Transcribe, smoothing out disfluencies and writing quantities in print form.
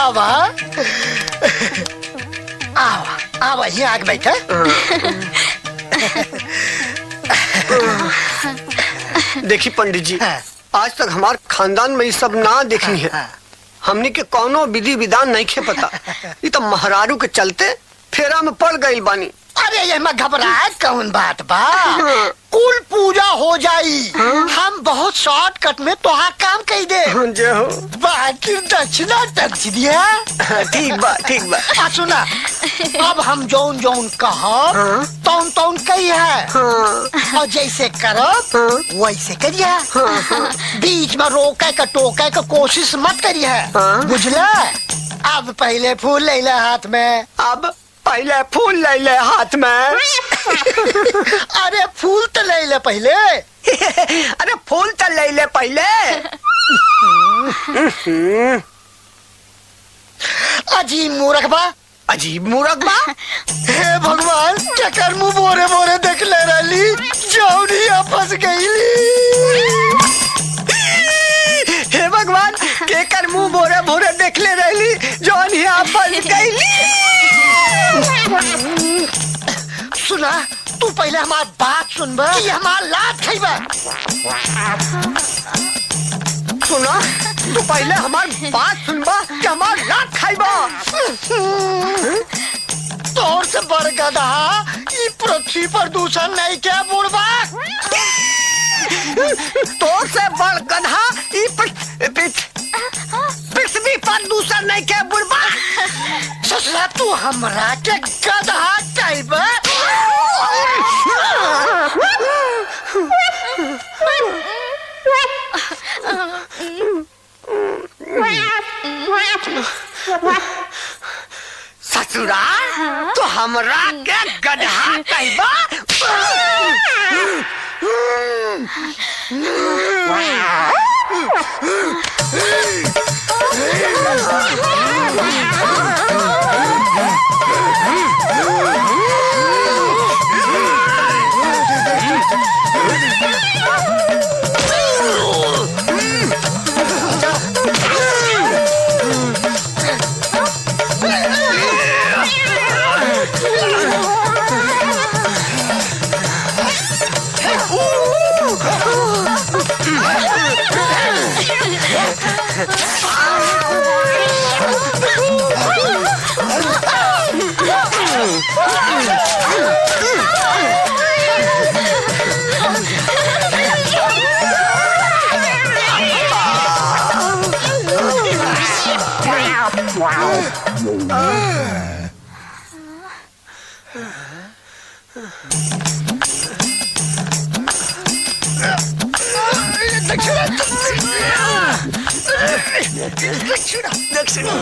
आवा आवा आवा ही आग बैठा। देखी पंडित जी, आज तक हमारे खानदान में ये सब ना देखनी है। हमने के कौनो विधि विधान नहीं खे पता। ये तो महारारू के चलते फेरा में पड़ गई बानी। अरे ये मैं घबराए कौन बात बा, कुल पूजा हो जाई। हम बहुत शॉर्टकट में तोहार काम कही दे। जो बाकी दक्षिणा टच दिया। ठीक बा ठीक बा। सुना, अब हम जौन जौन कहा तौन तौन कही है, और जैसे करो वैसे करिए। बीच में रोके का टोके का कोशिश मत करिए, बुझला। अब पहले फूल ले ले हाथ में। अब पहले फूल ले ले हाथ में। अरे फूल तो ले ले पहले। अरे फूल तो ले ले पहले। अजीब मूर्ख बा, अजीब मूर्ख बा। हे भगवान, क्या कर मुँह बोरे बोरे देख ले रही, जौनिया फंस गईली। हे भगवान, के कर मुँह बोरे बोरे देख ले रही, जौनिया फंस गईली। सुना, तू पहले हमार बात सुनबा कि हमार लात खइबा। सुना, तू पहले हमार बात सुनबा कि हमार लात खाइबा। तोर से बड़ गधा ई पृथ्वी पर दूसरा नहीं क्या बुढ़बा। तोर से बड़ गधा ई पृथ्वी पर दूसरा नहीं क्या बुढ़बा। ससुरा तू हमरा के गधा कहबा। ससुरा तो हमरा के गधा कहबा। दक्षिणा